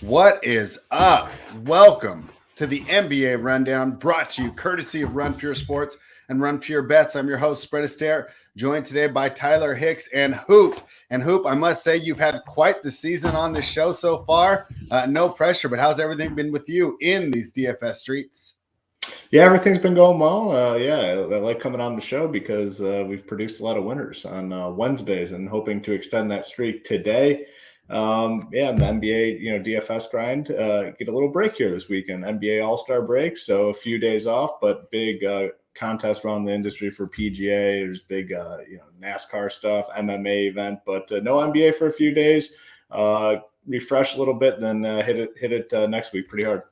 What is up? Welcome to the NBA Rundown, brought to you courtesy of Run Pure Sports and Run Pure Bets. I'm your host, Astaire, joined today by Tyler Hicks and Hoop. And Hoop, I must say you've had quite the season on this show so far. No pressure, but how's everything been with you in these DFS streets? Yeah, everything's been going well. I like coming on the show because we've produced a lot of winners on Wednesdays and hoping to extend that streak today. And the NBA, DFS grind, get a little break here this weekend. NBA All-Star break, so a few days off, but big contest around the industry for PGA. There's big, NASCAR stuff, MMA event, but no NBA for a few days. Refresh a little bit, then hit it next week pretty hard.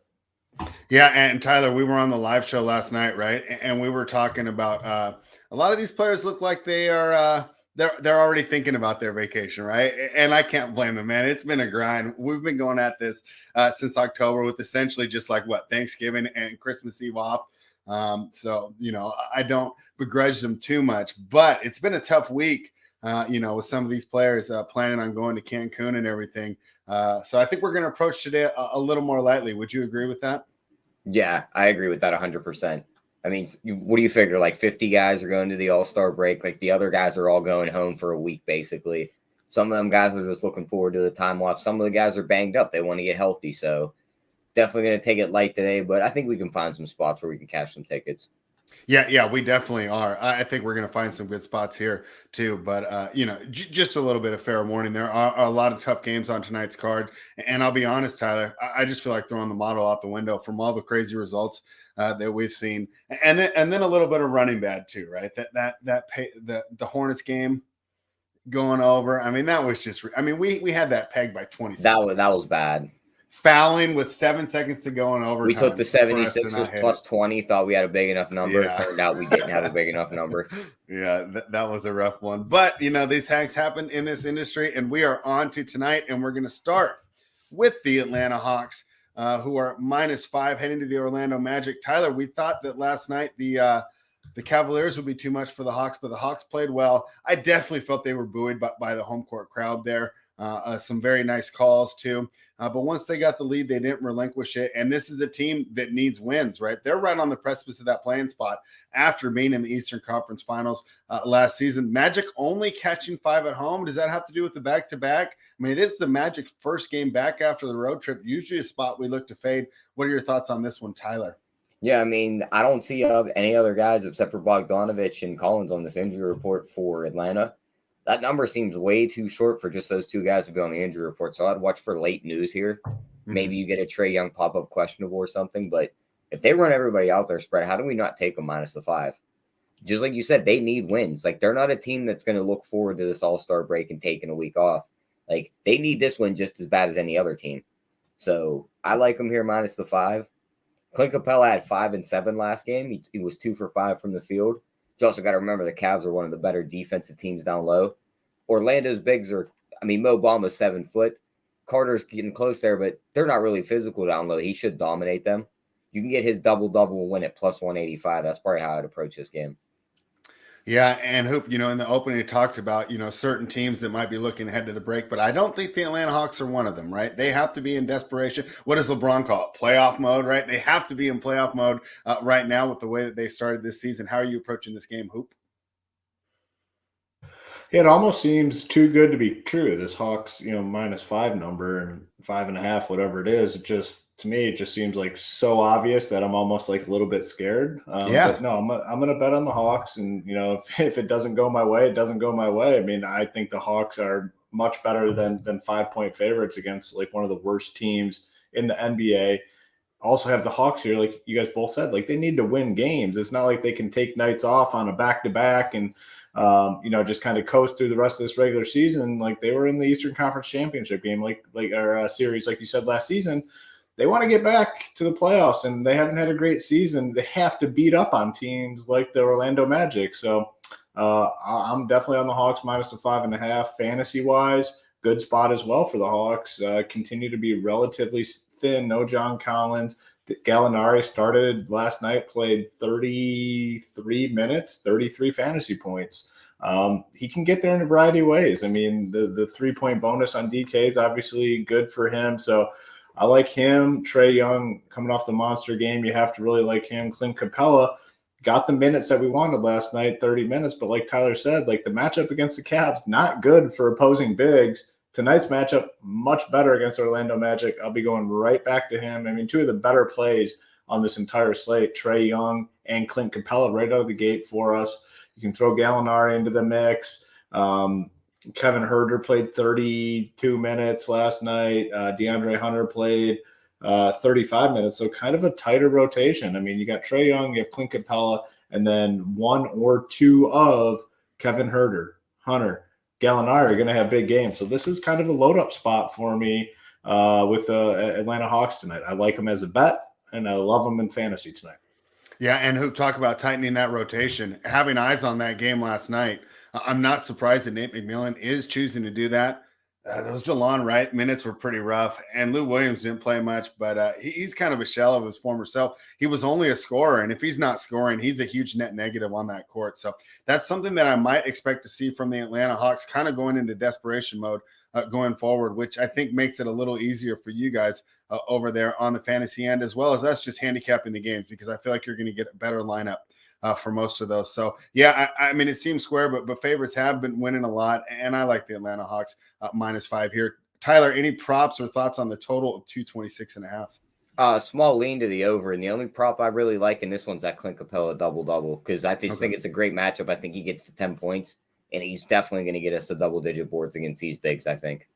Yeah, and Tyler, we were on the live show last night, right? And we were talking about a lot of these players look like they are they're already thinking about their vacation, right? And I can't blame them, man. It's been a grind. We've been going at this since October with essentially just like Thanksgiving and Christmas Eve off. So I don't begrudge them too much, but it's been a tough week. With some of these players planning on going to Cancun and everything. So I think we're going to approach today a little more lightly. Would you agree with that? Yeah, I agree with that 100%. I mean, what do you figure? Like 50 guys are going to the All-Star break. Like the other guys are all going home for a week, basically. Some of them guys are just looking forward to the time off. Some of the guys are banged up. They want to get healthy. So definitely going to take it light today. But I think we can find some spots where we can cash some tickets. Yeah, we definitely are. I think we're going to find some good spots here too. But, just a little bit of fair warning. There are a lot of tough games on tonight's card. And I'll be honest, Tyler, I just feel like throwing the model out the window from all the crazy results that we've seen. And then a little bit of running bad too, right? The Hornets game going over. I mean, that was just – we had that pegged by 20 seconds. That was bad. Fouling with 7 seconds to go in overtime. We took the 76ers plus 20, thought we had a big enough number. Yeah. It turned out we didn't have a big enough number. Yeah, that was a rough one. But, these hacks happen in this industry, and we are on to tonight, and we're going to start with the Atlanta Hawks, who are -5 heading to the Orlando Magic. Tyler, we thought that last night the Cavaliers would be too much for the Hawks, but the Hawks played well. I definitely felt they were buoyed by the home court crowd there. Some very nice calls, too. But once they got the lead, they didn't relinquish it. And this is a team that needs wins, right? They're right on the precipice of that playing spot after being in the Eastern Conference Finals last season. Magic only catching 5 at home. Does that have to do with the back-to-back? I mean, it is the Magic first game back after the road trip, usually a spot we look to fade. What are your thoughts on this one, Tyler? Yeah, I mean, I don't see any other guys except for Bogdanovich and Collins on this injury report for Atlanta. That number seems way too short for just those two guys to be on the injury report. So I'd watch for late news here. Maybe you get a Trae Young pop-up questionable or something. But if they run everybody out there spread, how do we not take them -5? Just like you said, they need wins. Like, they're not a team that's going to look forward to this All-Star break and taking a week off. Like, they need this win just as bad as any other team. So I like them here -5. Clint Capella had 5 and 7 last game. He was 2 for 5 from the field. You also got to remember the Cavs are one of the better defensive teams down low. Orlando's bigs are, Mo Bamba's 7 foot. Carter's getting close there, but they're not really physical down low. He should dominate them. You can get his double-double win at +185. That's probably how I'd approach this game. Yeah, and Hoop, in the opening, you talked about, certain teams that might be looking ahead to the break, but I don't think the Atlanta Hawks are one of them, right? They have to be in desperation. What does LeBron call it? Playoff mode, right? They have to be in playoff mode right now with the way that they started this season. How are you approaching this game, Hoop? It almost seems too good to be true. This Hawks, -5 number and 5.5, whatever it is. To me, it just seems like so obvious that I'm almost like a little bit scared. But no, I'm going to bet on the Hawks. And, if it doesn't go my way, it doesn't go my way. I mean, I think the Hawks are much better than 5-point favorites against like one of the worst teams in the NBA. Also have the Hawks here, like you guys both said, like they need to win games. It's not like they can take nights off on a back-to-back and just kind of coast through the rest of this regular season. Like they were in the Eastern Conference Championship game, like our series, like you said last season. They want to get back to the playoffs, and they haven't had a great season. They have to beat up on teams like the Orlando Magic. So I'm definitely on the Hawks -5.5. Fantasy-wise, good spot as well for the Hawks. Continue to be relatively thin. No John Collins. Gallinari started last night, played 33 minutes, 33 fantasy points. He can get there in a variety of ways. I mean, the 3-point bonus on DK is obviously good for him. So I like him. Trae Young coming off the monster game. You have to really like him. Clint Capella got the minutes that we wanted last night, 30 minutes. But like Tyler said, like the matchup against the Cavs, not good for opposing bigs. Tonight's matchup, much better against Orlando Magic. I'll be going right back to him. I mean, two of the better plays on this entire slate, Trae Young and Clint Capella right out of the gate for us. You can throw Gallinari into the mix. Kevin Huerter played 32 minutes last night. DeAndre Hunter played 35 minutes, so kind of a tighter rotation. I mean, you got Trae Young, you have Clint Capella, and then one or two of Kevin Huerter, Hunter, Gallinari are going to have big games. So this is kind of a load-up spot for me with Atlanta Hawks tonight. I like them as a bet, and I love them in fantasy tonight. Yeah, and who talk about tightening that rotation. Having eyes on that game last night, I'm not surprised that Nate McMillan is choosing to do that. Those Jelon Wright minutes were pretty rough, and Lou Williams didn't play much, but he's kind of a shell of his former self. He was only a scorer, and if he's not scoring, he's a huge net negative on that court. So that's something that I might expect to see from the Atlanta Hawks, kind of going into desperation mode going forward, which I think makes it a little easier for you guys over there on the fantasy end, as well as us just handicapping the games, because I feel like you're going to get a better lineup for most of those. So yeah, I mean, it seems square, but favorites have been winning a lot, and I like the Atlanta Hawks -5 here. Tyler, any props or thoughts on the total of 226.5? Small lean to the over, and the only prop I really like in this one's that Clint Capella double-double, because I just think it's a great matchup. I think he gets to 10 points, and he's definitely going to get us to double-digit boards against these bigs, I think.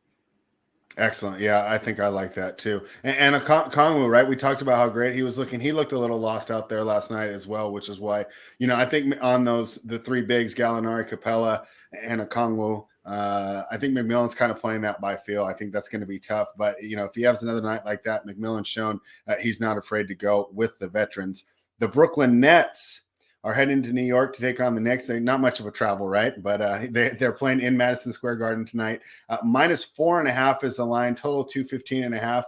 Excellent. Yeah, I think I like that too. And Kongwu, right? We talked about how great he was looking. He looked a little lost out there last night as well, which is why, I think on the three bigs, Gallinari, Capella, and Kongwu, I think McMillan's kind of playing that by feel. I think that's going to be tough. But, if he has another night like that, McMillan's shown he's not afraid to go with the veterans. The Brooklyn Nets are heading to New York to take on the Knicks. Not much of a travel, right? But they're playing in Madison Square Garden tonight. -4.5 is the line, total 215.5.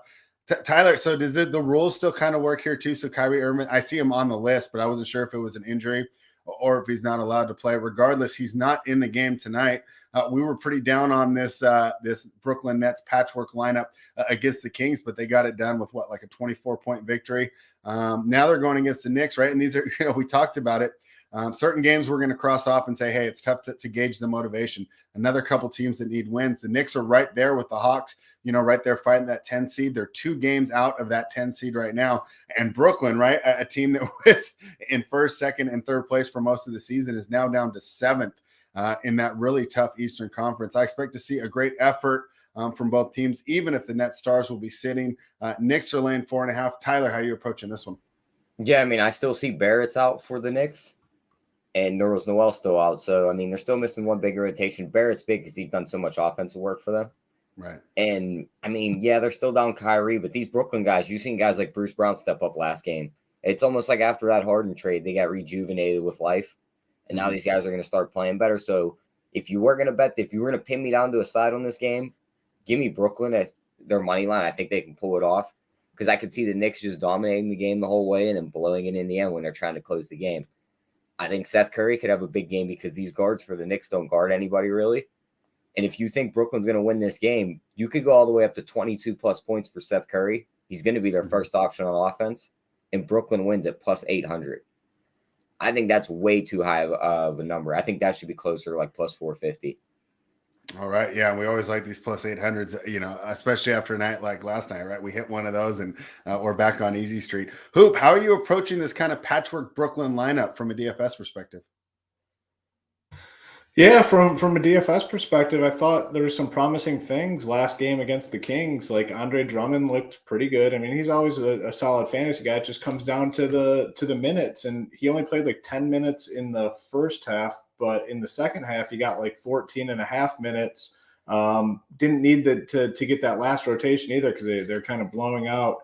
Tyler, so does the rules still kind of work here too? So Kyrie Irving, I see him on the list, but I wasn't sure if it was an injury or if he's not allowed to play. Regardless, he's not in the game tonight. We were pretty down on this Brooklyn Nets patchwork lineup against the Kings, but they got it done with like a 24-point victory. Now they're going against the Knicks, right? And these are, we talked about it. Certain games we're going to cross off and say, hey, it's tough to gauge the motivation. Another couple teams that need wins. The Knicks are right there with the Hawks, right there fighting that 10 seed. They're 2 games out of that 10 seed right now. And Brooklyn, right, a team that was in first, second, and third place for most of the season is now down to 7th in that really tough Eastern Conference. I expect to see a great effort from both teams, even if the Net Stars will be sitting. Knicks are laying 4.5. Tyler, how are you approaching this one? Yeah, I mean, I still see Barrett's out for the Knicks, and Nerlens Noel's still out. So, I mean, they're still missing one bigger rotation. Barrett's big because he's done so much offensive work for them. Right. And, I mean, yeah, they're still down Kyrie, but these Brooklyn guys, you've seen guys like Bruce Brown step up last game. It's almost like after that Harden trade, they got rejuvenated with life, and now these guys are going to start playing better. So, if you were going to pin me down to a side on this game, give me Brooklyn as their money line. I think they can pull it off, because I could see the Knicks just dominating the game the whole way and then blowing it in the end when they're trying to close the game. I think Seth Curry could have a big game because these guards for the Knicks don't guard anybody really. And if you think Brooklyn's going to win this game, you could go all the way up to 22+ points for Seth Curry. He's going to be their first option on offense, and Brooklyn wins at +800. I think that's way too high of a number. I think that should be closer to like +450. All right. Yeah. We always like these +800s, especially after a night like last night, right? We hit one of those and we're back on easy street. Hoop, how are you approaching this kind of patchwork Brooklyn lineup from a DFS perspective? Yeah, from a DFS perspective, I thought there were some promising things last game against the Kings. Like Andre Drummond looked pretty good. I mean, he's always a solid fantasy guy. It just comes down to the minutes, and he only played like 10 minutes in the first half, but in the second half, he got like 14.5 minutes. Didn't need to get that last rotation either, because they're kind of blowing out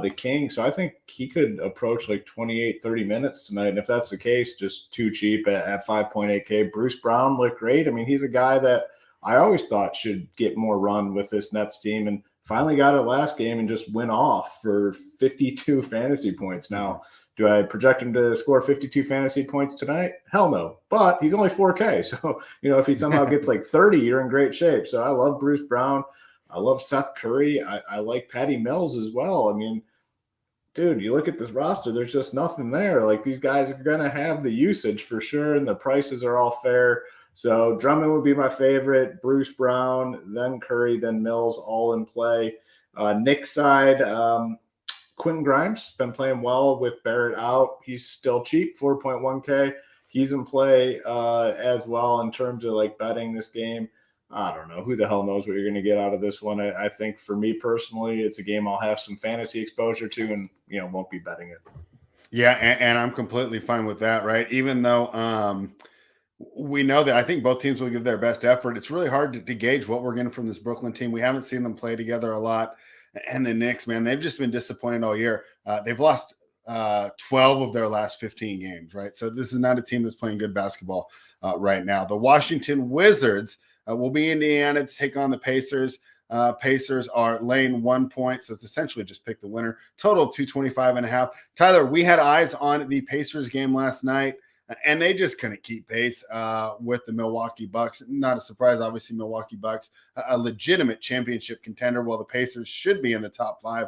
the Kings. So I think he could approach like 28, 30 minutes tonight. And if that's the case, just too cheap at 5.8K. Bruce Brown looked great. I mean, he's a guy that I always thought should get more run with this Nets team, and finally got it last game and just went off for 52 fantasy points. Now, do I project him to score 52 fantasy points tonight? Hell no. But he's only 4K. So, if he somehow gets like 30, you're in great shape. So I love Bruce Brown. I love Seth Curry. I like Patty Mills as well. I mean, dude, you look at this roster, there's just nothing there. Like, these guys are going to have the usage for sure, and the prices are all fair. So Drummond would be my favorite, Bruce Brown, then Curry, then Mills, all in play. Knicks side, Quentin Grimes been playing well with Barrett out. He's still cheap, 4.1K. He's in play as well in terms of like betting this game. I don't know. Who the hell knows what you're going to get out of this one? I think for me personally, it's a game I'll have some fantasy exposure to and, won't be betting it. Yeah, and I'm completely fine with that, right? Even though we know that I think both teams will give their best effort. It's really hard to gauge what we're getting from this Brooklyn team. We haven't seen them play together a lot. And the Knicks, man, they've just been disappointed all year. They've lost 12 of their last 15 games, right? So this is not a team that's playing good basketball right now. The Washington Wizards will be in Indiana to take on the Pacers. Pacers are laying 1 point, so it's essentially just pick the winner. Total 225.5. Tyler, we had eyes on the Pacers game last night, and they just couldn't keep pace with the Milwaukee Bucks. Not a surprise, obviously, Milwaukee Bucks, a legitimate championship contender, while the Pacers should be in the top 5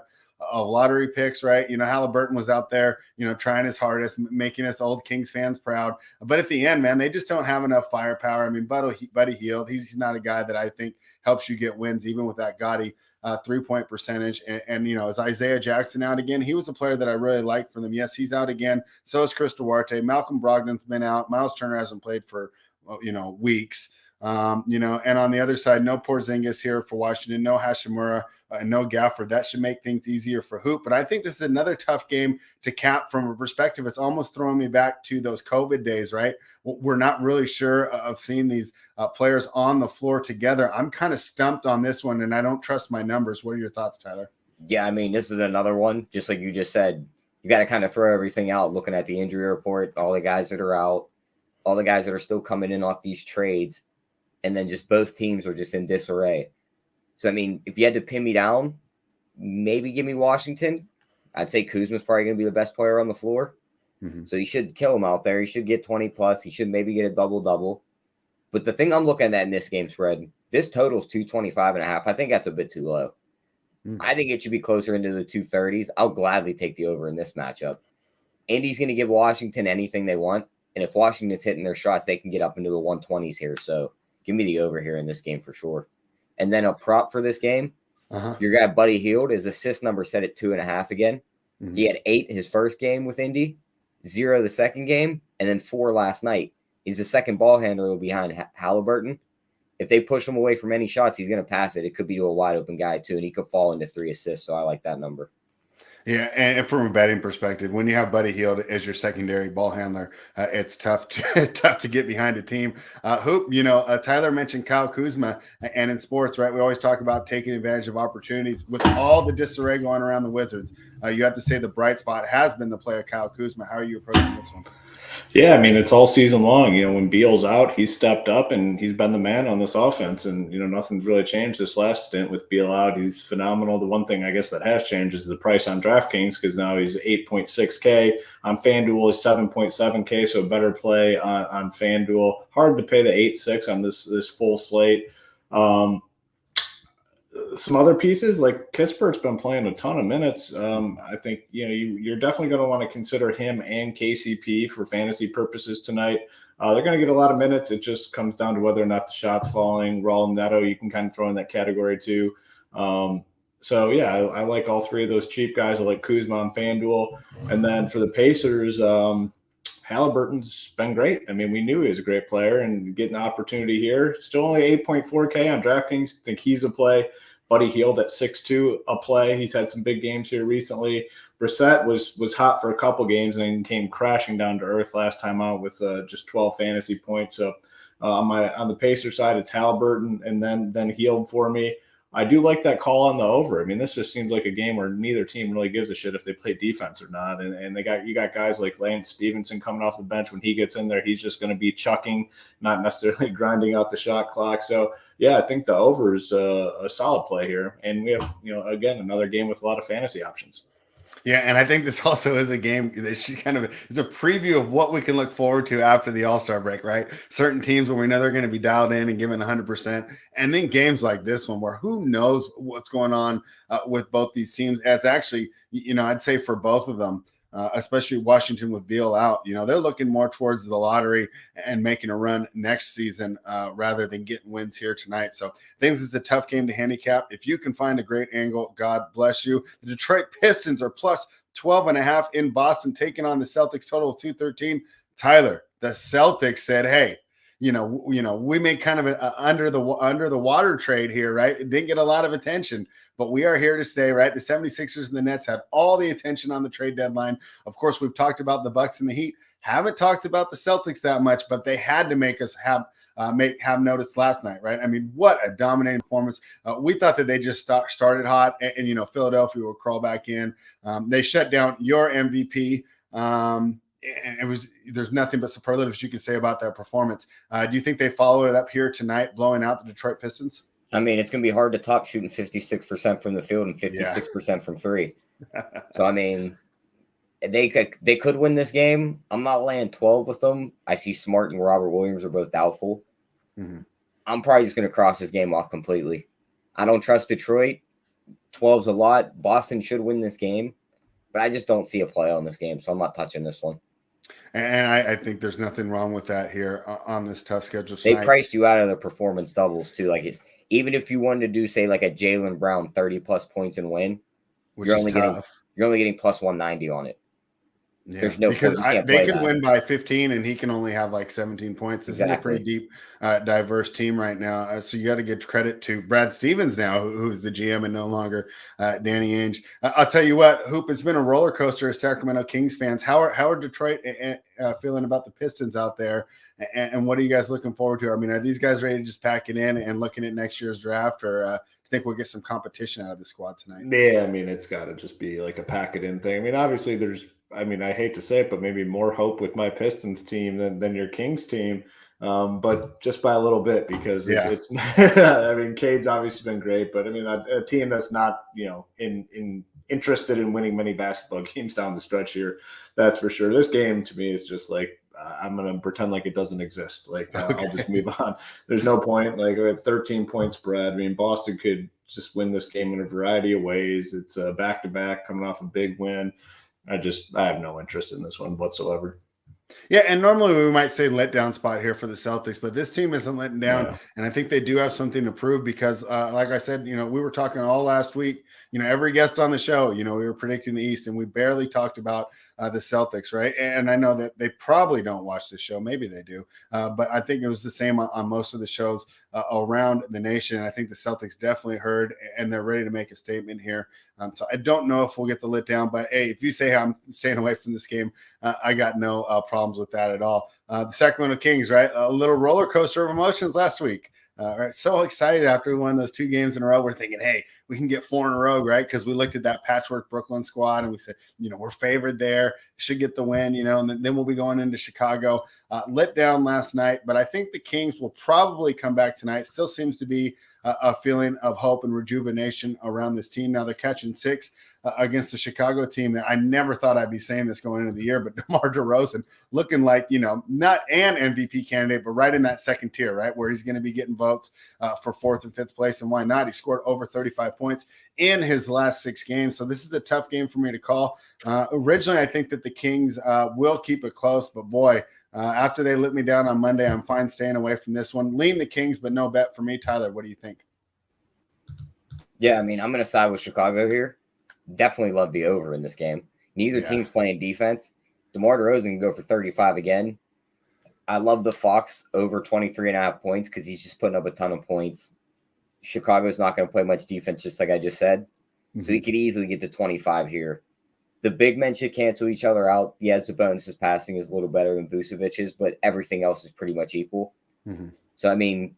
of lottery picks, right? Halliburton was out there, trying his hardest, making us old Kings fans proud. But at the end, man, they just don't have enough firepower. I mean, Buddy Hield, he's not a guy that I think helps you get wins, even with that gaudy 3-point percentage. And is Isaiah Jackson out again? He was a player that I really liked for them. Yes, he's out again. So is Chris Duarte. Malcolm Brogdon's been out. Miles Turner hasn't played for, weeks. And on the other side, no Porzingis here for Washington, no Hashimura, and no Gafford. That should make things easier for Hoop. But I think this is another tough game to cap from a perspective. It's almost throwing me back to those COVID days, right? We're not really sure of seeing these players on the floor together. I'm kind of stumped on this one, and I don't trust my numbers. What are your thoughts, Tyler? Yeah, I mean, this is another one, just like you just said. You got to kind of throw everything out, looking at the injury report, all the guys that are out, all the guys that are still coming in off these trades, and then just both teams are just in disarray. So, I mean, if you had to pin me down, maybe give me Washington. I'd say Kuzma's probably going to be the best player on the floor. Mm-hmm. So you should kill him out there. He should get 20 plus. He should maybe get a double-double. But the thing I'm looking at in this game spread, this total's 225.5. I think that's a bit too low. Mm-hmm. I think it should be closer into the 230s. I'll gladly take the over in this matchup. Indy's going to give Washington anything they want. And if Washington's hitting their shots, they can get up into the 120s here. So give me the over here in this game for sure. And then a prop for this game, your guy Buddy Hield, his assist number set at 2.5 again. Mm-hmm. He had 8 his first game with Indy, 0 the second game, and then 4 last night. He's the second ball handler behind Halliburton. If they push him away from any shots, he's going to pass it. It could be to a wide open guy too, and he could fall into 3 assists. So I like that number. Yeah, and from a betting perspective, when you have Buddy Hield as your secondary ball handler, it's tough to get behind a team. Hoop, Tyler mentioned Kyle Kuzma, and in sports, right, we always talk about taking advantage of opportunities. With all the disarray going around the Wizards, you have to say the bright spot has been the play of Kyle Kuzma. How are you approaching this one? Yeah, I mean, it's all season long. When Beal's out, he's stepped up and he's been the man on this offense. And, nothing's really changed this last stint with Beal out. He's phenomenal. The one thing I guess that has changed is the price on DraftKings, because now he's 8.6K. On FanDuel, he's 7.7K, so a better play on FanDuel. Hard to pay the 8.6 on this full slate. Some other pieces, like Kispert's been playing a ton of minutes. I think you're definitely going to want to consider him and KCP for fantasy purposes tonight. They're going to get a lot of minutes. It just comes down to whether or not the shot's falling. Raul Neto, you can kind of throw in that category too. So yeah, I like all 3 of those cheap guys. I like Kuzma on FanDuel, and then for the Pacers, Halliburton's been great. I mean, we knew he was a great player, and getting the opportunity here. Still only 8.4K on DraftKings. I think he's a play. Buddy Hield at 6'2", a play. He's had some big games here recently. Brissett was hot for a couple games and then came crashing down to earth last time out with just 12 fantasy points. So on the Pacer side, it's Halliburton and then Hield for me. I do like that call on the over. I mean, this just seems like a game where neither team really gives a shit if they play defense or not. And you got guys like Lance Stevenson coming off the bench. When he gets in there, he's just going to be chucking, not necessarily grinding out the shot clock. So yeah, I think the over is a solid play here. And we have, again, another game with a lot of fantasy options. Yeah, and I think this also is a game that she it's a preview of what we can look forward to after the All-Star break, right? Certain teams where we know they're going to be dialed in and giving 100%, and then games like this one where who knows what's going on with both these teams. It's actually, I'd say for both of them, especially Washington with Beal out, they're looking more towards the lottery and making a run next season rather than getting wins here tonight. So I think this is a tough game to handicap. If you can find a great angle, God bless you. The Detroit Pistons are plus 12.5 in Boston, taking on the Celtics, total of 213. Tyler, the Celtics said, hey, we made kind of an under the water trade here, right? It didn't get a lot of attention, but we are here to stay, right? The 76ers and the Nets had all the attention on the trade deadline. Of course, we've talked about the Bucks and the Heat. Haven't talked about the Celtics that much, but they had to make us have notice last night, right? I mean, what a dominating performance. We thought that they just started hot, and Philadelphia will crawl back in. They shut down your MVP. And there's nothing but superlatives you can say about that performance. Do you think they follow it up here tonight, blowing out the Detroit Pistons? I mean, it's going to be hard to top shooting 56% from the field and 56% from three. So, I mean, they could win this game. I'm not laying 12 with them. I see Smart and Robert Williams are both doubtful. Mm-hmm. I'm probably just going to cross this game off completely. I don't trust Detroit. 12's a lot. Boston should win this game, but I just don't see a play on this game, so I'm not touching this one. And I think there's nothing wrong with that here on this tough schedule tonight. They priced you out of the performance doubles too. Like, it's even if you wanted to do, say, like a Jaylen Brown 30+ points and win, you're only getting plus 190 on it. Yeah, there's no because they can win by 15 and he can only have like 17 points. This is a pretty deep, diverse team right now. So you got to give credit to Brad Stevens now, who's the GM and no longer Danny Ainge. I'll tell you what, Hoop, it's been a roller coaster as Sacramento Kings fans. How are Detroit feeling about the Pistons out there? And what are you guys looking forward to? I mean, are these guys ready to just pack it in and looking at next year's draft, or do you think we'll get some competition out of the squad tonight? Yeah, I mean, it's got to just be like a pack it in thing. I mean, obviously I hate to say it, but maybe more hope with my Pistons team than your Kings team, but just by a little bit because it's. I mean, Cade's obviously been great, but I mean, a team that's not interested in winning many basketball games down the stretch here, that's for sure. This game to me is just like I'm gonna pretend like it doesn't exist. Like I'll just move on. There's no point. Like at 13-point spread. I mean, Boston could just win this game in a variety of ways. It's a back-to-back coming off a big win. I have no interest in this one whatsoever. Yeah, and normally we might say letdown spot here for the Celtics, but this team isn't letting down, and I think they do have something to prove because, like I said, we were talking all last week. Every guest on the show, we were predicting the East, and we barely talked about the Celtics, right? And I know that they probably don't watch the show. Maybe they do, but I think it was the same on most of the shows around the nation. I think the Celtics definitely heard, and they're ready to make a statement here. So I don't know if we'll get the letdown, but hey, if you say I'm staying away from this game, I got no problems with that at all. The Sacramento Kings, right? A little roller coaster of emotions last week. Right, so excited after we won those 2 games in a row. We're thinking, hey, we can get 4 in a row, right? Because we looked at that patchwork Brooklyn squad and we said, we're favored there, should get the win, and then we'll be going into Chicago. Let down last night, but I think the Kings will probably come back tonight. Still seems to be a feeling of hope and rejuvenation around this team. Now they're catching 6 against the Chicago team that I never thought I'd be saying this going into the year, but DeMar DeRozan looking like, not an MVP candidate, but right in that second tier, right, where he's going to be getting votes for 4th and 5th place. And why not? He scored over 35 points in his last 6 games. So this is a tough game for me to call. Originally, I think that the Kings will keep it close, but boy, after they let me down on Monday, I'm fine staying away from this one. Lean the Kings, but no bet for me. Tyler, what do you think? Yeah, I mean, I'm going to side with Chicago here. Definitely love the over in this game. Neither team's playing defense. DeMar DeRozan can go for 35 again. I love the Fox over 23.5 points because he's just putting up a ton of points. Chicago's not going to play much defense, just like I just said. Mm-hmm. So he could easily get to 25 here. The big men should cancel each other out. Yeah, Sabonis' passing is a little better than Vucevic's, but everything else is pretty much equal. Mm-hmm. So, I mean,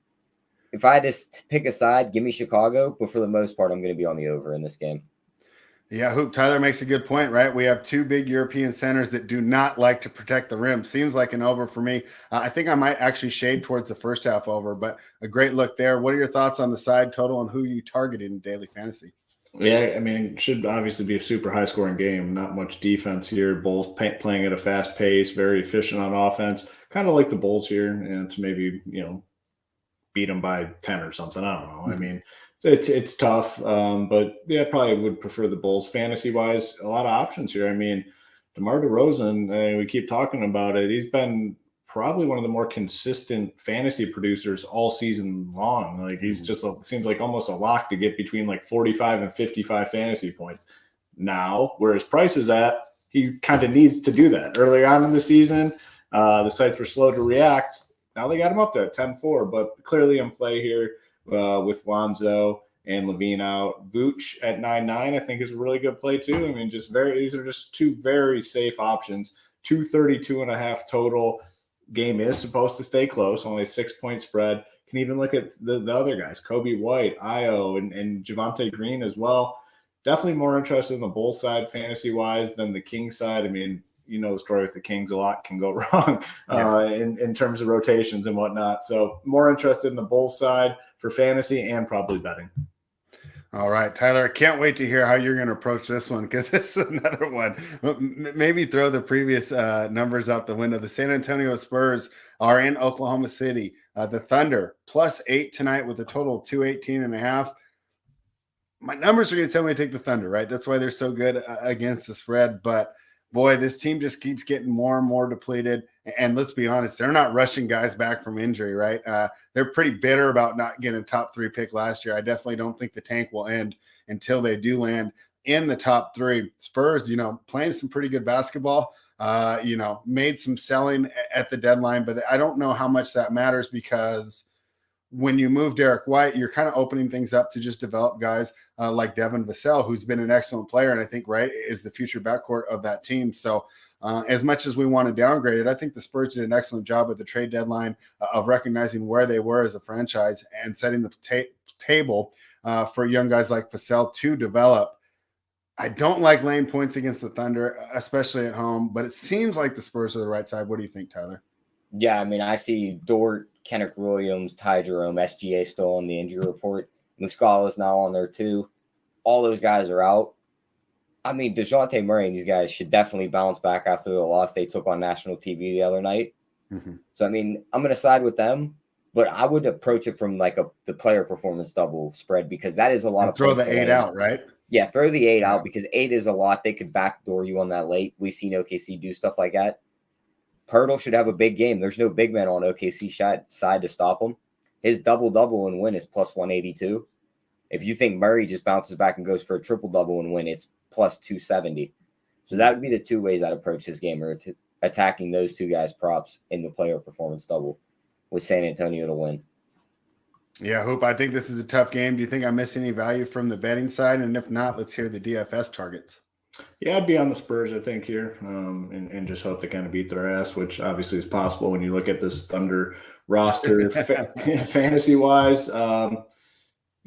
if I just pick a side, give me Chicago. But for the most part, I'm going to be on the over in this game. Yeah, Hoop, Tyler makes a good point, right? We have 2 big European centers that do not like to protect the rim. Seems like an over for me. I think I might actually shade towards the first half over, but a great look there. What are your thoughts on the side total and who you target in daily fantasy? Yeah, I mean, it should obviously be a super high-scoring game. Not much defense here. Bulls playing at a fast pace, very efficient on offense. Kind of like the Bulls here, and to maybe beat them by 10 or something. I don't know. I mean, it's tough, but yeah, I probably would prefer the Bulls fantasy-wise. A lot of options here. I mean, DeMar DeRozan, we keep talking about it. He's been probably one of the more consistent fantasy producers all season long. Like he's just seems like almost a lock to get between like 45 and 55 fantasy points. Now, where his price is at, he kind of needs to do that. Earlier on in the season, the sites were slow to react. Now they got him up there at 10-4, but clearly in play here with Lonzo and Levine out. Vooch at 9-9, I think is a really good play too. I mean, these are just two very safe options. 232.5 total. Game is supposed to stay close, only a 6-point spread. Can even look at the other guys, Kobe White, Io, and Javonte Green as well. Definitely more interested in the Bulls side fantasy-wise than the Kings side. I mean, you know the story with the Kings, a lot can go wrong in terms of rotations and whatnot. So more interested in the Bulls side for fantasy and probably betting. All right, Tyler, I can't wait to hear how you're going to approach this one because this is another one. Maybe throw the previous numbers out the window. The San Antonio Spurs are in Oklahoma City. The Thunder +8 tonight with a total of 218.5. My numbers are going to tell me to take the Thunder, right? That's why they're so good against the spread. But boy, this team just keeps getting more and more depleted. And let's be honest, they're not rushing guys back from injury, right? They're pretty bitter about not getting a top 3 pick last year. I definitely don't think the tank will end until they do land in the top 3. Spurs, playing some pretty good basketball, made some selling at the deadline, but I don't know how much that matters because when you move Derek White, you're kind of opening things up to just develop guys like Devin Vassell, who's been an excellent player, and I think is the future backcourt of that team. So as much as we want to downgrade it, I think the Spurs did an excellent job at the trade deadline of recognizing where they were as a franchise and setting the table for young guys like Vassell to develop. I don't like laying points against the Thunder, especially at home, but it seems like the Spurs are the right side. What do you think, Tyler? Yeah, I mean, I see Dort, Kenrick Williams, Ty Jerome, SGA still on the injury report. Muscala's now on there too. All those guys are out. I mean, DeJounte Murray and these guys should definitely bounce back after the loss they took on national TV the other night. Mm-hmm. So, I mean, I'm going to side with them, but I would approach it from like the player performance double spread because that is a lot of throw the 8 out, right? Yeah, throw the 8 out because 8 is a lot. They could backdoor you on that late. We've seen OKC do stuff like that. Pirtle should have a big game. There's no big man on OKC side to stop him. His double-double and win is +182. If you think Murray just bounces back and goes for a triple-double and win, it's +270. So that would be the two ways I'd approach this game, or attacking those two guys' props in the player performance double with San Antonio to win. Yeah, Hoop, I think this is a tough game. Do you think I missed any value from the betting side? And if not, let's hear the DFS targets. Yeah, I'd be on the Spurs, I think, here, and just hope to kind of beat their ass, which obviously is possible when you look at this Thunder roster fantasy-wise.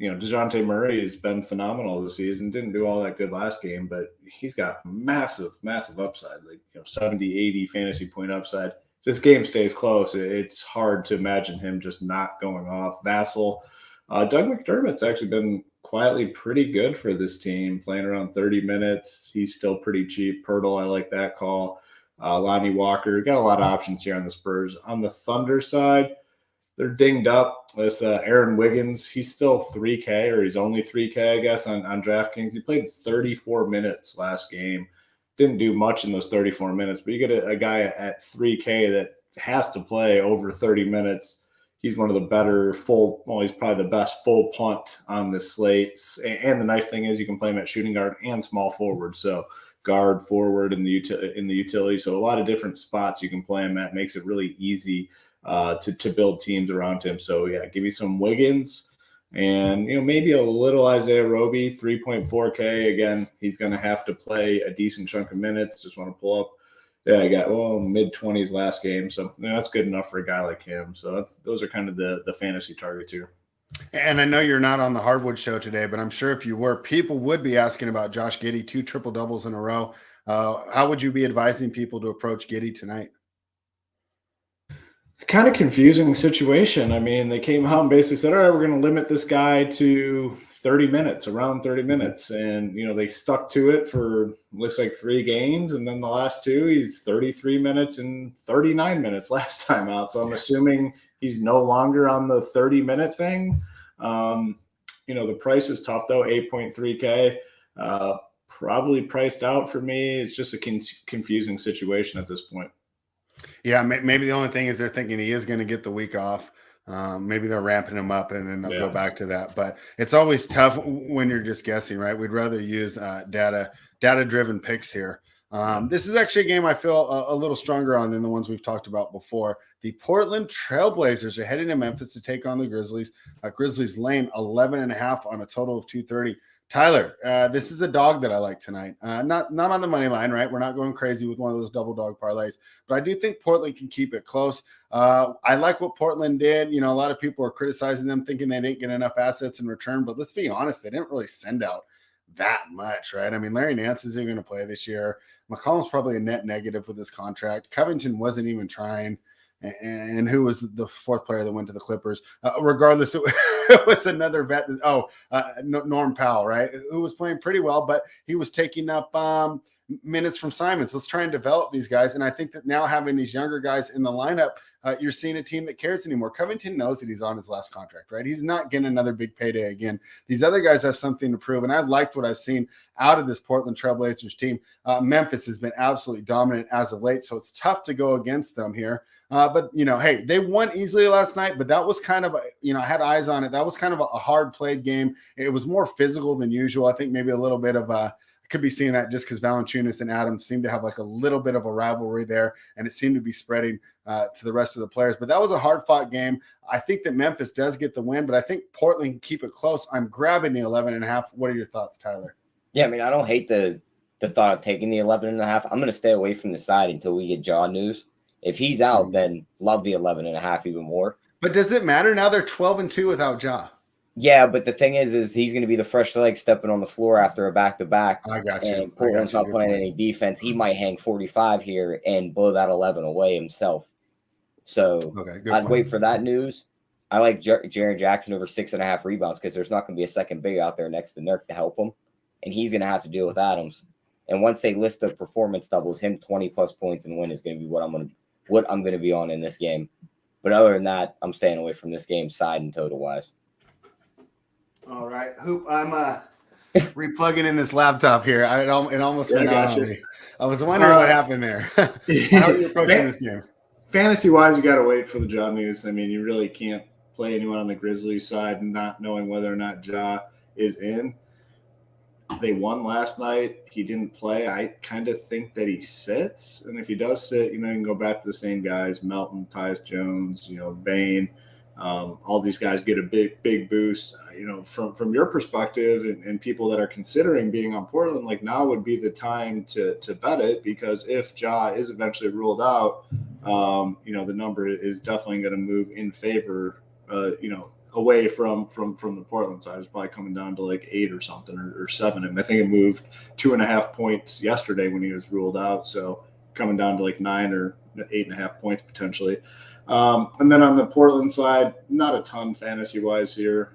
DeJounte Murray has been phenomenal this season. Didn't do all that good last game, but he's got massive, massive upside, 70, 80 fantasy point upside. This game stays close. It's hard to imagine him just not going off. Vassell, Doug McDermott's actually been quietly pretty good for this team, playing around 30 minutes. He's still pretty cheap. Pirtle, I like that call. Lonnie Walker. Got a lot of options here on the Spurs. On the Thunder side, they're dinged up. This Aaron Wiggins, he's still 3K, or he's only 3K, I guess, on DraftKings. He played 34 minutes last game. Didn't do much in those 34 minutes, but you get a guy at 3K that has to play over 30 minutes. He's one of the better he's probably the best full punt on this slate. And the nice thing is you can play him at shooting guard and small forward. So guard, forward, in the utility. So a lot of different spots you can play him at. Makes it really easy to build teams around him. So yeah, give me some Wiggins and maybe a little Isaiah Roby, 3.4K. Again, he's going to have to play a decent chunk of minutes. Just want to pull up. Yeah, I got mid-20s last game, so that's good enough for a guy like him. So those are kind of the fantasy targets here. And I know you're not on the Hardwood show today, but I'm sure if you were, people would be asking about Josh Giddey, 2 triple doubles in a row. How would you be advising people to approach Giddey tonight? Kind of confusing situation. I mean, they came out and basically said, all right, we're going to limit this guy to 30 minutes, around 30 minutes. And, they stuck to it for, looks like 3 games. And then the last 2, he's 33 minutes and 39 minutes last time out. So I'm assuming he's no longer on the 30-minute thing. The price is tough, though, 8.3K. Probably priced out for me. It's just a confusing situation at this point. Yeah, maybe the only thing is they're thinking he is going to get the week off. Maybe they're ramping him up and then they'll go back to that. But it's always tough when you're just guessing, right? We'd rather use data-driven picks here. This is actually a game I feel a little stronger on than the ones we've talked about before. The Portland Trailblazers are heading to Memphis to take on the Grizzlies. Grizzlies laying 11.5 on a total of 230. Tyler, this is a dog that I like tonight. Not on the money line, right? We're not going crazy with one of those double dog parlays, but I do think Portland can keep it close. I like what Portland did. A lot of people are criticizing them, thinking they didn't get enough assets in return, but let's be honest, they didn't really send out that much, right? I mean, Larry Nance isn't going to play this year. McCollum's probably a net negative with his contract. Covington wasn't even trying. And who was the 4th player that went to the Clippers? Regardless, it was another vet. Norm Powell, right? Who was playing pretty well, but he was taking up minutes from Simons. Let's try and develop these guys. And I think that now having these younger guys in the lineup, you're seeing a team that cares anymore. Covington knows that he's on his last contract, right? He's not getting another big payday again. These other guys have something to prove, and I liked what I've seen out of this Portland Trailblazers team. Memphis has been absolutely dominant as of late, so it's tough to go against them here. But, hey, they won easily last night, but that was kind of, I had eyes on it. That was kind of a hard played game. It was more physical than usual. I think maybe a little bit of I could be seeing that just because Valanciunas and Adams seemed to have like a little bit of a rivalry there, and it seemed to be spreading to the rest of the players. But that was a hard-fought game. I think that Memphis does get the win, but I think Portland can keep it close. I'm grabbing the 11.5. What are your thoughts, Tyler? Yeah, I don't hate the thought of taking the 11.5. I'm going to stay away from the side until we get Ja news. If he's out, then love the 11.5 even more. But does it matter? Now they're 12-2 without Ja. Yeah, but the thing is he's going to be the fresh leg stepping on the floor after a back-to-back. I got you. And Portland's not playing any defense. He might hang 45 here and blow that 11 away himself. So I'd wait for that news. I like Jaren Jackson over 6.5 rebounds because there's not going to be a second big out there next to Nurk to help him. And he's going to have to deal with Adams. And once they list the performance doubles, him 20-plus points and win is going to be what I'm going to be on in this game. But other than that, I'm staying away from this game side and total wise. All right, Hoop, I'm replugging in this laptop here. It almost went out on me. I was wondering what happened there. How are you approaching this game? Fantasy-wise, you got to wait for the Ja news. I mean, you really can't play anyone on the Grizzlies side not knowing whether or not Ja is in. They won last night. He didn't play. I kind of think that he sits. And if he does sit, you can go back to the same guys, Melton, Tyus Jones, Bane. All these guys get a big boost. From your perspective and people that are considering being on Portland, like now would be the time to bet it, because if Ja is eventually ruled out, the number is definitely going to move in favor, away from the Portland side. It's probably coming down to like 8 or something or 7. And I think it moved 2.5 points yesterday when he was ruled out. So coming down to like 9 or 8.5 points potentially. And then on the Portland side, not a ton fantasy wise here.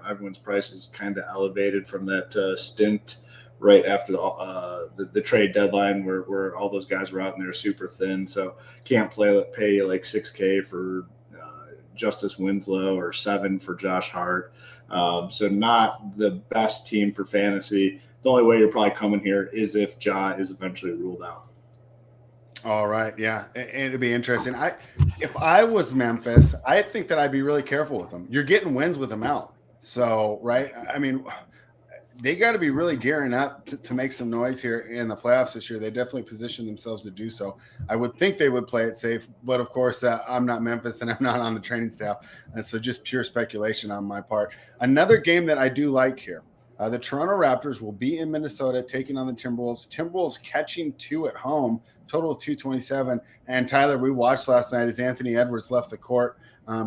Everyone's price is kind of elevated from that stint right after the trade deadline where all those guys were out and they're super thin. So can't pay like $6K for Justice Winslow or 7 for Josh Hart. So not the best team for fantasy. The only way you're probably coming here is if Ja is eventually ruled out. All right. Yeah. And it'd be interesting. If I was Memphis, I think that I'd be really careful with them. You're getting wins with them out. So, right. I mean, they got to be really gearing up to make some noise here in the playoffs this year. They definitely positioned themselves to do so. I would think they would play it safe, but of course I'm not Memphis and I'm not on the training staff. And so just pure speculation on my part. Another game that I do like here. The Toronto Raptors will be in Minnesota taking on the Timberwolves. Timberwolves catching 2 at home, total of 227. And Tyler, we watched last night as Anthony Edwards left the court.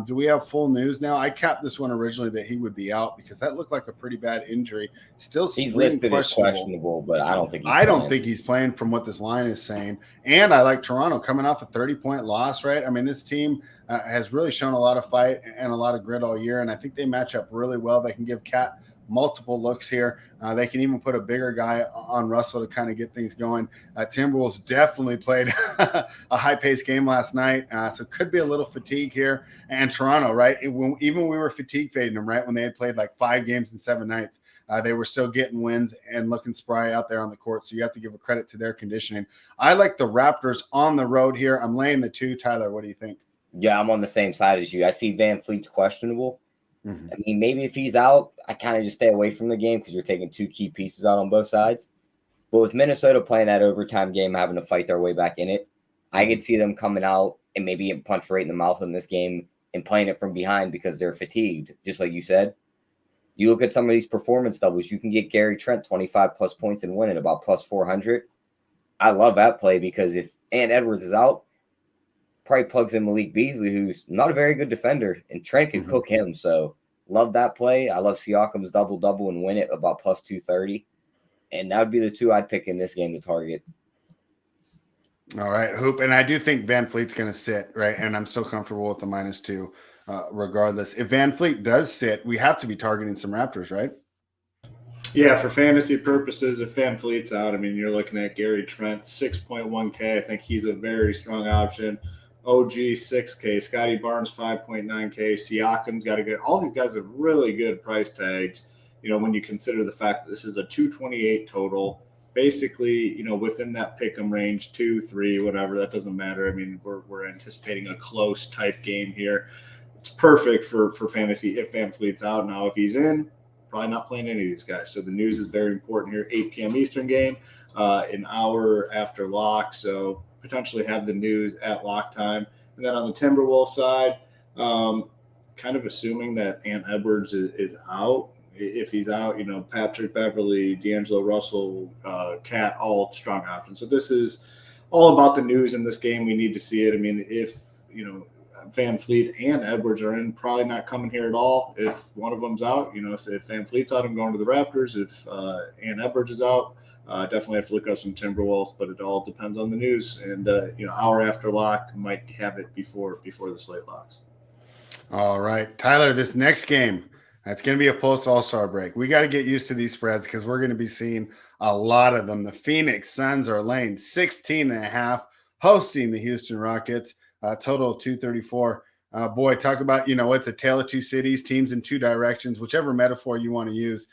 Do we have full news now? I capped this one originally that he would be out because that looked like a pretty bad injury. Still, he's listed as questionable, but I don't think he's playing from what this line is saying. And I like Toronto coming off a 30-point loss, right? I mean, this team has really shown a lot of fight and a lot of grit all year, and I think they match up really well. They can give Cat multiple looks here. They can even put a bigger guy on Russell to kind of get things going. Timberwolves definitely played a high-paced game last night, so it could be a little fatigue here. And Toronto, right? Even we were fatigue fading them, right, when they had played like 5 games in 7 nights. They were still getting wins and looking spry out there on the court, so you have to give a credit to their conditioning. I like the Raptors on the road here. I'm laying the 2. Tyler, what do you think? Yeah, I'm on the same side as you. I see Van Fleet's questionable. Mm-hmm. I mean, maybe if he's out, I kind of just stay away from the game because you're taking 2 key pieces out on both sides. But with Minnesota playing that overtime game, having to fight their way back in it, I could see them coming out and maybe getting punched right in the mouth in this game and playing it from behind because they're fatigued, just like you said. You look at some of these performance doubles, you can get Gary Trent 25-plus points and win at about plus 400. I love that play because if Ant Edwards is out, probably plugs in Malik Beasley, who's not a very good defender, and Trent can cook him. So love that play. I love Siakam's double-double and win it about plus 230. And that would be the 2 I'd pick in this game to target. All right, Hoop. And I do think Van Fleet's going to sit, right? And I'm still comfortable with the -2 regardless. If Van Fleet does sit, we have to be targeting some Raptors, right? Yeah, for fantasy purposes, if Van Fleet's out, I mean, you're looking at Gary Trent, 6.1K. I think he's a very strong option. OG, 6K. Scotty Barnes, 5.9K. Siakam's got to get – all these guys have really good price tags, when you consider the fact that this is a 228 total. Basically, within that pick'em range, 2, 3, whatever, that doesn't matter. I mean, we're anticipating a close type game here. It's perfect for fantasy if Van Fleet's out. Now, if he's in, probably not playing any of these guys. So the news is very important here. 8 p.m. Eastern game, an hour after lock. So potentially have the news at lock time. And then on the Timberwolves side, kind of assuming that Ant Edwards is out. If he's out, Patrick Beverley, D'Angelo Russell, Cat, all strong options. So this is all about the news in this game. We need to see it. I mean, if, Van Fleet and Edwards are in, probably not coming here at all. If one of them's out, if Van Fleet's out, I'm going to the Raptors. If Ant Edwards is out, definitely have to look up some Timberwolves, but it all depends on the news. And, hour after lock, might have it before the slate locks. All right, Tyler, this next game, it's going to be a post-All-Star break. We got to get used to these spreads because we're going to be seeing a lot of them. The Phoenix Suns are laying 16.5, hosting the Houston Rockets, total of 234. Boy, talk about, it's a tale of 2 cities, teams in 2 directions, whichever metaphor you want to use.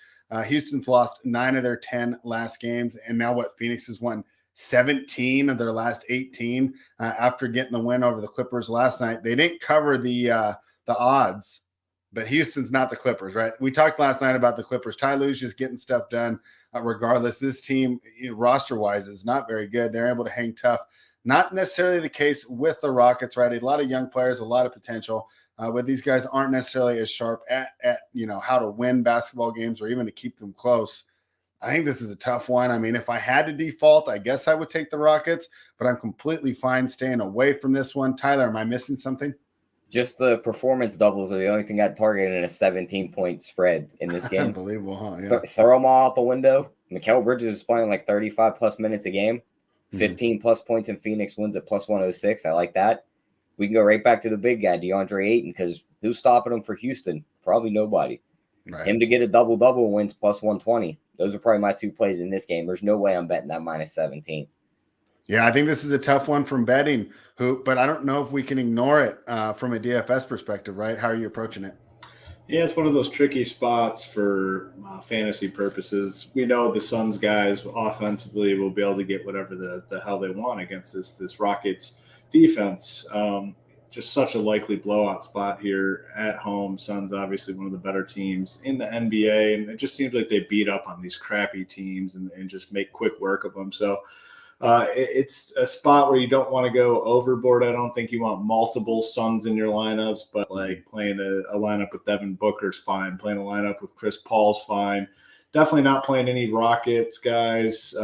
Houston's lost 9 of their 10 last games, and now Phoenix has won 17 of their last 18 after getting the win over the Clippers last night. They didn't cover the odds, but Houston's not the Clippers, right? We talked last night about the Clippers. Ty Lue's just getting stuff done regardless. This team, roster-wise, is not very good. They're able to hang tough. Not necessarily the case with the Rockets, right? A lot of young players, a lot of potential, but these guys aren't necessarily as sharp at how to win basketball games or even to keep them close. I think this is a tough one. I mean, if I had to default, I guess I would take the Rockets, but I'm completely fine staying away from this one. Tyler, am I missing something? Just the performance doubles are the only thing I'd target in a 17-point spread in this game. Unbelievable, huh? Yeah. Throw them all out the window. Mikal Bridges is playing like 35-plus minutes a game. 15-plus points in Phoenix, wins at plus 106. I like that. We can go right back to the big guy, DeAndre Ayton, because who's stopping him for Houston? Probably nobody. Right. Him to get a double-double wins plus 120. Those are probably my 2 plays in this game. There's no way I'm betting that -17. Yeah, I think this is a tough one from betting, but I don't know if we can ignore it from a DFS perspective, right? How are you approaching it? Yeah, it's one of those tricky spots for fantasy purposes. We know the Suns guys offensively will be able to get whatever the hell they want against this Rockets defense. Just such a likely blowout spot here at home. Suns obviously one of the better teams in the NBA, and it just seems like they beat up on these crappy teams and just make quick work of them. So it's a spot where you don't want to go overboard. I don't think you want multiple Suns in your lineups, but like playing a lineup with Devin Booker's fine. Playing a lineup with Chris Paul's fine. Definitely not playing any Rockets guys.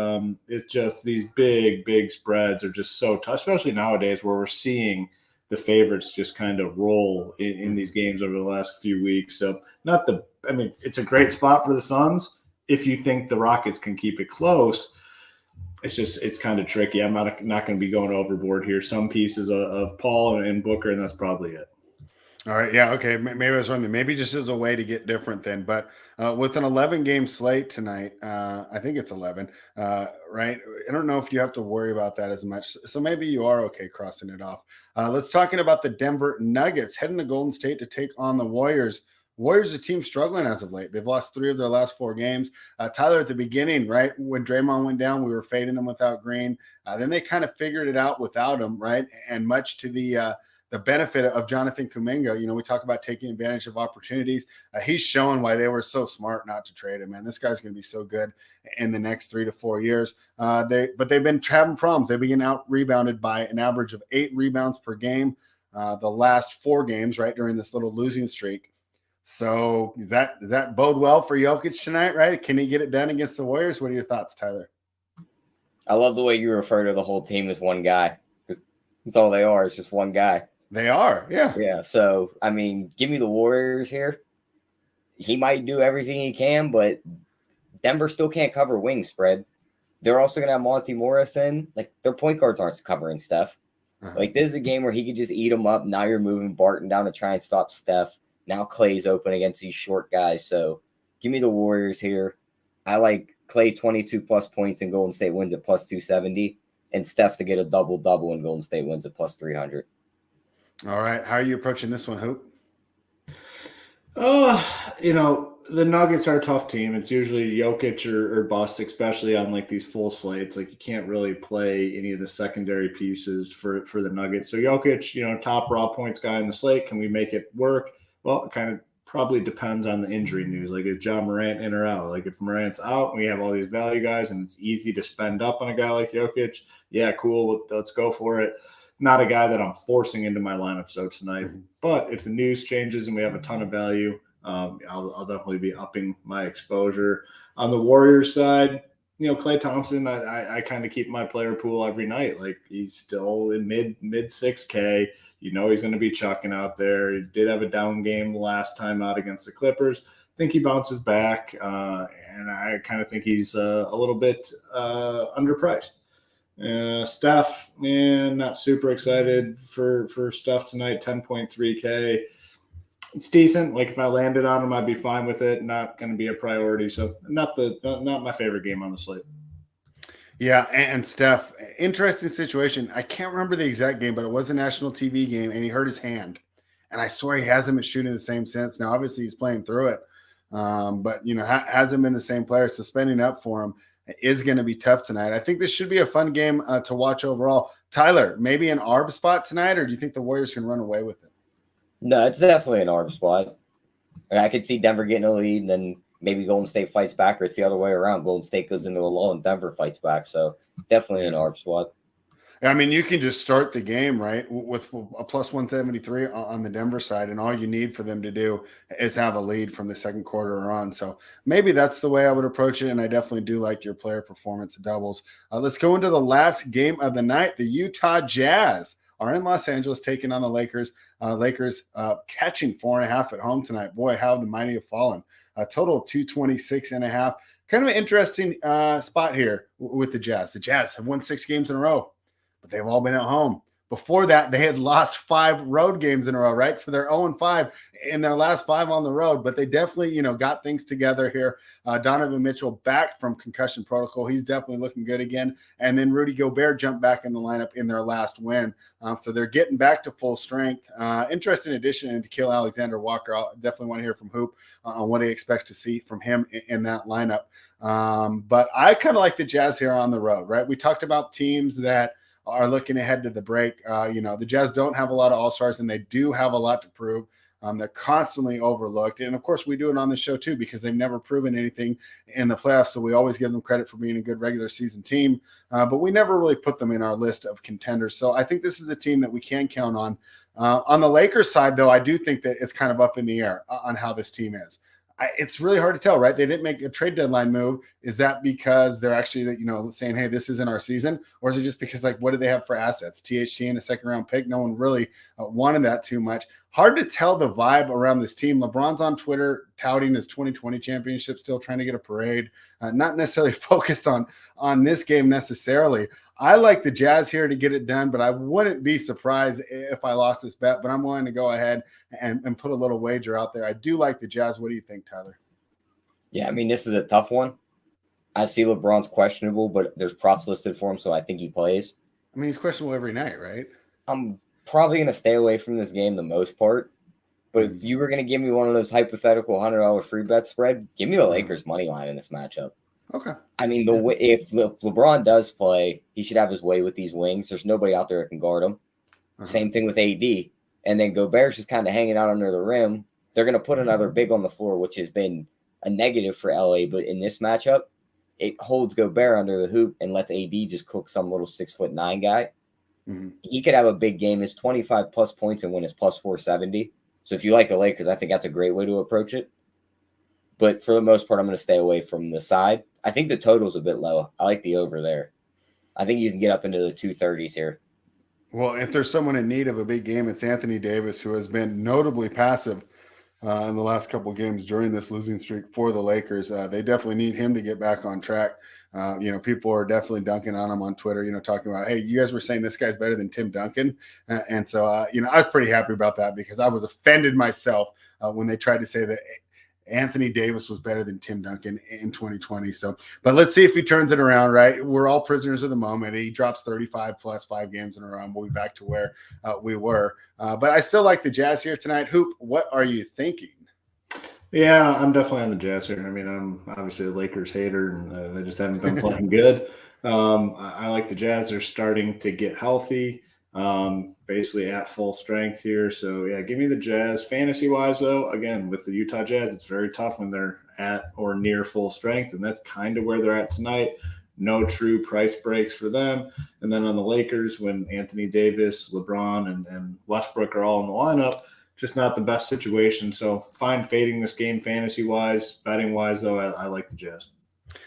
It's just these big spreads are just so tough, especially nowadays where we're seeing the favorites just kind of roll in these games over the last few weeks. So it's a great spot for the Suns if you think the Rockets can keep it close. It's kind of tricky. I'm not going to be going overboard here. Some pieces of Paul and Booker, and that's probably it. All right. Yeah. Okay. Maybe I was wrong. Maybe just as a way to get different then. But with an 11-game slate tonight, I think it's 11, right? I don't know if you have to worry about that as much. So maybe you are okay crossing it off. Let's talking about the Denver Nuggets heading to Golden State to take on the Warriors. Warriors, a team struggling as of late. They've lost 3 of their last 4 games. Tyler, at the beginning, right, when Draymond went down, we were fading them without Green. Then they kind of figured it out without him, right? And much to the benefit of Jonathan Kuminga. We talk about taking advantage of opportunities. He's shown why they were so smart not to trade him, man. This guy's going to be so good in the next 3 to 4 years. But they've been having problems. They've been out-rebounded by an average of 8 rebounds per game the last 4 games, right, during this little losing streak. So does that bode well for Jokic tonight, right? Can he get it done against the Warriors? What are your thoughts, Tyler? I love the way you refer to the whole team as one guy, because that's all they are. It's just one guy. They are, yeah. Yeah, so, I mean, give me the Warriors here. He might do everything he can, but Denver still can't cover wing spread. They're also going to have Monty Morris in. Like, their point guards aren't covering Steph. Like, this is a game where he could just eat them up. Now you're moving Barton down to try and stop Steph. Now Clay's open against these short guys. So give me the Warriors here. I like Clay 22-plus points and Golden State wins at plus 270, and Steph to get a double-double and Golden State wins at plus 300. All right. How are you approaching this one, Hoop? The Nuggets are a tough team. It's usually Jokic or bust, especially on like these full slates. Like you can't really play any of the secondary pieces for the Nuggets. So Jokic, top raw points guy in the slate. Can we make it work? Well, it kind of probably depends on the injury news. Like, is John Morant in or out? Like, if Morant's out, we have all these value guys, and it's easy to spend up on a guy like Jokic. Yeah, cool. Let's go for it. Not a guy that I'm forcing into my lineup so tonight. Mm-hmm. But if the news changes and we have a ton of value, I'll definitely be upping my exposure. On the Warriors side, Klay Thompson, I kind of keep my player pool every night. Like, he's still in mid 6K. He's going to be chucking out there. He did have a down game last time out against the Clippers. I think he bounces back, and I kind of think he's a little bit underpriced. Steph, not super excited for Steph tonight, 10.3K. It's decent. Like, if I landed on him, I'd be fine with it. Not going to be a priority. So not my favorite game on the slate. Yeah, and Steph, interesting situation. I can't remember the exact game, but it was a national TV game, and he hurt his hand. And I swear he hasn't been shooting the same since. Now, obviously, he's playing through it, but hasn't been the same player. So spending up for him is going to be tough tonight. I think this should be a fun game to watch overall. Tyler, maybe an ARB spot tonight, or do you think the Warriors can run away with it? No, it's definitely an ARB spot. And I could see Denver getting a lead, and then maybe Golden State fights back, or it's the other way around. Golden State goes into a lull and Denver fights back. So definitely an ARB spot. I mean, you can just start the game, right, with a plus 173 on the Denver side, and all you need for them to do is have a lead from the second quarter on. So maybe that's the way I would approach it, and I definitely do like your player performance doubles. Let's go into the last game of the night. The Utah Jazz are in Los Angeles taking on the Lakers. Lakers catching 4.5 at home tonight. Boy, how the mighty have fallen. A total of 226.5. Kind of an interesting spot here with the Jazz. The Jazz have won 6 games in a row, but they've all been at home. Before that, they had lost 5 road games in a row, right? So they're 0-5 in their last 5 on the road, but they definitely, got things together here. Donovan Mitchell back from concussion protocol. He's definitely looking good again. And then Rudy Gobert jumped back in the lineup in their last win. So they're getting back to full strength. Interesting addition into Kill Alexander Walker. I'll definitely want to hear from Hoop on what he expects to see from him in that lineup. But I kind of like the Jazz here on the road, right? We talked about teams that are looking ahead to the break. The Jazz don't have a lot of all-stars, and they do have a lot to prove. They're constantly overlooked. And, of course, we do it on the show, too, because they've never proven anything in the playoffs, so we always give them credit for being a good regular season team. But we never really put them in our list of contenders. So I think this is a team that we can count on. On the Lakers side, though, I do think that it's kind of up in the air on how this team is. It's really hard to tell, right? They didn't make a trade deadline move. Is that because they're actually, saying, hey, this isn't our season? Or is it just because, what do they have for assets? THT and a second-round pick? No one really wanted that too much. Hard to tell the vibe around this team. LeBron's on Twitter touting his 2020 championship, still trying to get a parade. Not necessarily focused on this game necessarily. I like the Jazz here to get it done, but I wouldn't be surprised if I lost this bet, but I'm willing to go ahead and put a little wager out there. I do like the Jazz. What do you think, Tyler? Yeah, I mean, this is a tough one. I see LeBron's questionable, but there's props listed for him, so I think he plays. I mean, he's questionable every night, right? I'm probably going to stay away from this game the most part. But if you were going to give me one of those hypothetical $100 free bet spread, give me the Lakers money line in this matchup. Okay. I mean, the way if LeBron does play, he should have his way with these wings. There's nobody out there that can guard him. Same thing with AD. And then Gobert's just kind of hanging out under the rim. They're going to put another big on the floor, which has been a negative for LA. But in this matchup, it holds Gobert under the hoop and lets AD just cook some little 6'9" guy. He could have a big game. His 25 plus points and win his plus 470. So if you like the Lakers, I think that's a great way to approach it. But for the most part, I'm going to stay away from the side. I think the total's a bit low. I like the over there. I think you can get up into the 230s here. Well, if there's someone in need of a big game, it's Anthony Davis, who has been notably passive in the last couple of games during this losing streak for the Lakers. They definitely need him to get back on track. People are definitely dunking on him on Twitter, talking about, hey, you guys were saying this guy's better than Tim Duncan. And so, I was pretty happy about that because I was offended myself when they tried to say that Anthony Davis was better than Tim Duncan in 2020. So, but let's see if he turns it around, right? We're all prisoners of the moment. He drops 35 plus 5 games in a row, and we'll be back to where we were. But I still like the Jazz here tonight. Hoop, what are you thinking? Yeah, I'm definitely on the Jazz here. I mean, I'm obviously a Lakers hater, and they just haven't been playing good. I like the Jazz. They're starting to get healthy, basically at full strength here. So, yeah, give me the Jazz. Fantasy-wise, though, again, with the Utah Jazz, it's very tough when they're at or near full strength, and that's kind of where they're at tonight. No true price breaks for them. And then on the Lakers, when Anthony Davis, LeBron, and Westbrook are all in the lineup, just not the best situation. So fine fading this game fantasy-wise. Betting-wise, though, I like the Jazz.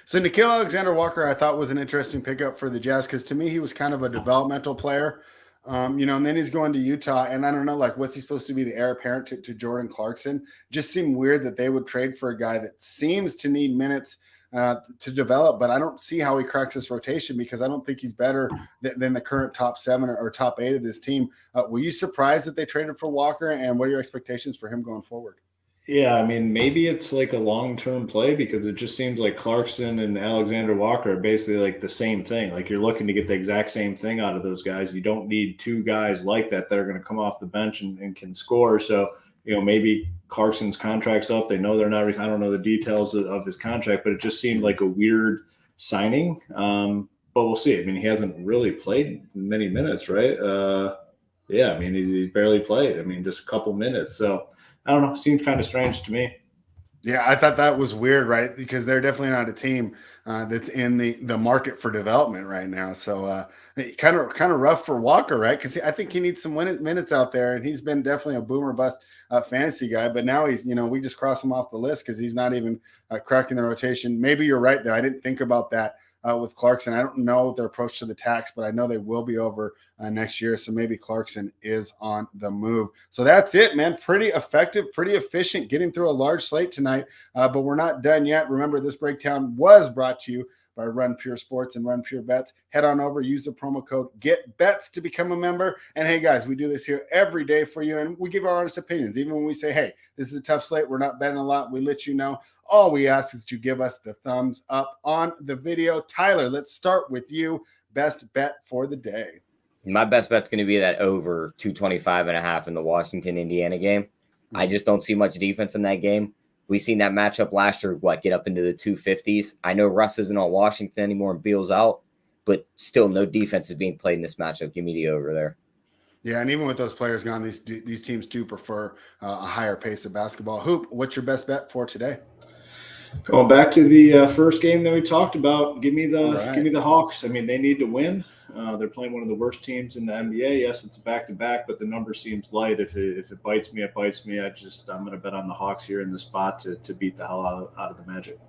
So Nickeil Alexander-Walker I thought was an interesting pickup for the Jazz because to me he was kind of a developmental player. And then he's going to Utah, and I don't know, like, what's he supposed to be, the heir apparent to Jordan Clarkson? Just seemed weird that they would trade for a guy that seems to need minutes to develop, but I don't see how he cracks this rotation because I don't think he's better than the current top 7 or top 8 of this team. Were you surprised that they traded for Walker, and what are your expectations for him going forward? Yeah, I mean, maybe it's like a long-term play because it just seems like Clarkson and Alexander Walker are basically like the same thing. Like you're looking to get the exact same thing out of those guys. You don't need 2 guys like that are going to come off the bench and can score. So, maybe Clarkson's contract's up. They know they're not – I don't know the details of his contract, but it just seemed like a weird signing. But we'll see. I mean, he hasn't really played many minutes, right? Yeah, I mean, he's barely played. I mean, just a couple minutes. So, I don't know. Seems kind of strange to me. Yeah, I thought that was weird, right? Because they're definitely not a team that's in the market for development right now. So kind of rough for Walker, right? Because I think he needs some minutes out there, and he's been definitely a boomer bust fantasy guy. But now he's, we just cross him off the list because he's not even cracking the rotation. Maybe you're right there. I didn't think about that with Clarkson. I don't know their approach to the tax, but I know they will be over next year. So maybe Clarkson is on the move. So that's it, man. Pretty effective, pretty efficient, getting through a large slate tonight. But we're not done yet. Remember, this breakdown was brought to you by Run Pure Sports and Run Pure Bets. Head on over, use the promo code GETBETS to become a member. And hey, guys, we do this here every day for you, and we give our honest opinions. Even when we say, hey, this is a tough slate, we're not betting a lot, we let you know. All we ask is that you give us the thumbs up on the video. Tyler, let's start with you. Best bet for the day. My best bet's going to be that over 225.5 in the Washington-Indiana game. I just don't see much defense in that game. We seen that matchup last year, get up into the 250s. I know Russ isn't on Washington anymore and Beal's out, but still no defense is being played in this matchup. Give me the over there. Yeah, and even with those players gone, these teams do prefer a higher pace of basketball. Hoop, what's your best bet for today? Going back to the first game that we talked about, give me the Hawks. I mean, they need to win. They're playing one of the worst teams in the NBA. Yes, it's a back-to-back, but the number seems light. If it bites me, it bites me. I'm going to bet on the Hawks here in the spot to beat the hell out of the Magic.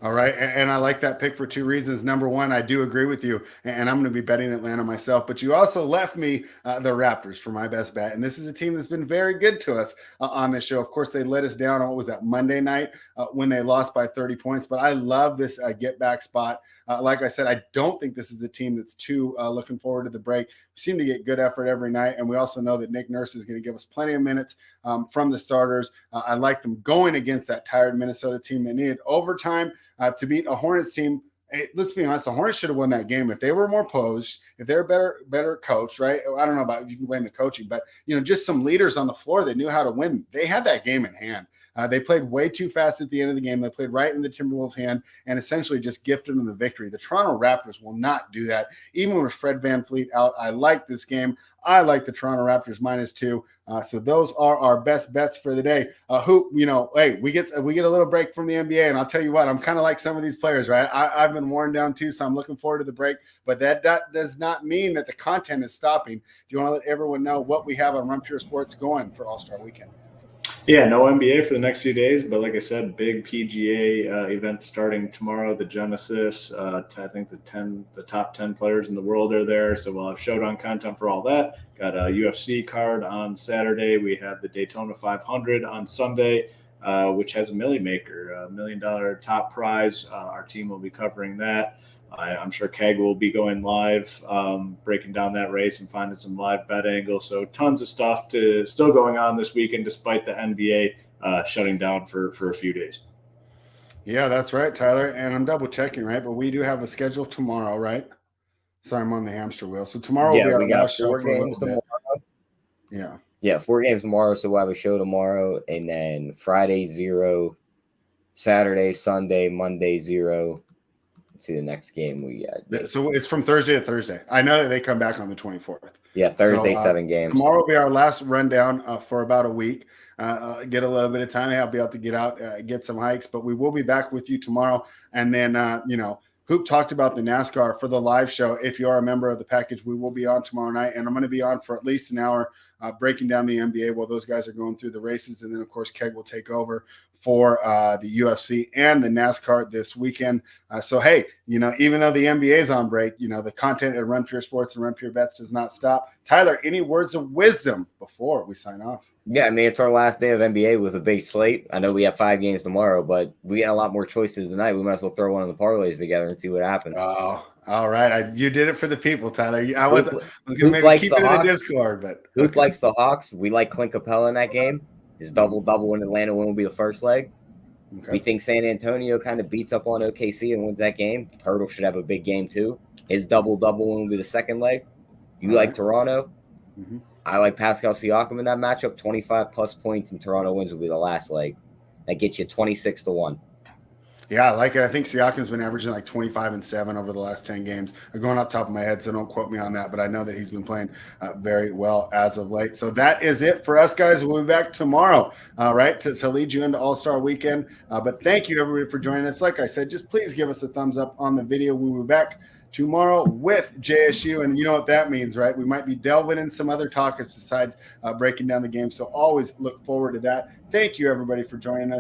All right. And I like that pick for two reasons. Number one, I do agree with you, and I'm going to be betting Atlanta myself. But you also left me the Raptors for my best bet. And this is a team that's been very good to us on this show. Of course, they let us down on what was that Monday night when they lost by 30 points. But I love this get back spot. Like I said, I don't think this is a team that's too looking forward to the break. We seem to get good effort every night. And we also know that Nick Nurse is going to give us plenty of minutes from the starters. I like them going against that tired Minnesota team that needed overtime to beat a Hornets team. Hey, let's be honest, the Hornets should have won that game if they were more posed, if they're better coached, right? I don't know about if you can blame the coaching, but just some leaders on the floor that knew how to win. They had that game in hand. They played way too fast at the end of the game. They played right in the Timberwolves' hand and essentially just gifted them the victory. The Toronto Raptors will not do that. Even with Fred VanVleet out, I like this game. I like the Toronto Raptors -2. So those are our best bets for the day. Hoop, hey, we get a little break from the NBA, and I'll tell you what, I'm kind of like some of these players, right? I've been worn down too, so I'm looking forward to the break. But that does not mean that the content is stopping. Do you want to let everyone know what we have on Run Pure Sports going for All-Star Weekend? Yeah, no NBA for the next few days, but like I said, big PGA event starting tomorrow. The Genesis, I think the top 10 players in the world are there, so we'll have showdown content for all that. Got a UFC card on Saturday. We have the Daytona 500 on Sunday, which has a Millie Maker, $1 million top prize. Our team will be covering that. I'm sure Keg will be going live, breaking down that race and finding some live bet angles. So tons of stuff still going on this weekend, despite the NBA shutting down for a few days. Yeah, that's right, Tyler. And I'm double checking, right? But we do have a schedule tomorrow, right? Sorry, I'm on the hamster wheel. So tomorrow will be our last show for a little bit. Yeah. Yeah, 4 games tomorrow. So we'll have a show tomorrow, and then Friday 0, Saturday, Sunday, Monday 0. See the next game we got. So it's from Thursday to Thursday. I know that they come back on the 24th. Yeah, Thursday, 7 games. Tomorrow will be our last rundown for about a week. Get a little bit of time. I'll be able to get out, get some hikes, but we will be back with you tomorrow. And then, Hoop talked about the NASCAR for the live show. If you are a member of the package, we will be on tomorrow night, and I'm going to be on for at least an hour breaking down the NBA while those guys are going through the races. And then, of course, Keg will take over for the UFC and the NASCAR this weekend. So, hey, even though the NBA is on break, the content at Run Pure Sports and Run Pure Bets does not stop. Tyler, any words of wisdom before we sign off? Yeah, I mean, it's our last day of NBA with a big slate. I know we have 5 games tomorrow, but we got a lot more choices tonight. We might as well throw one of the parlays together and see what happens. Oh, all right. You did it for the people, Tyler. I was going to maybe keep it in the Discord, but Hoop likes the Hawks. We like Clint Capella in that game. His double-double in Atlanta win will be the first leg. Okay. We think San Antonio kind of beats up on OKC and wins that game. Hurdle should have a big game too. His double-double win will be the second leg. You like Toronto. Mm-hmm. I like Pascal Siakam in that matchup. 25-plus points and Toronto wins will be the last leg. That gets you 26-1. Yeah, I like it. I think Siakam's been averaging like 25 and 7 over the last 10 games. I'm going off the top of my head, so don't quote me on that, but I know that he's been playing very well as of late. So that is it for us, guys. We'll be back tomorrow, right, to lead you into All-Star Weekend. But thank you, everybody, for joining us. Like I said, just please give us a thumbs up on the video. We will be back tomorrow with JSU, and you know what that means, right? We might be delving in some other topics besides breaking down the game, so always look forward to that. Thank you, everybody, for joining us.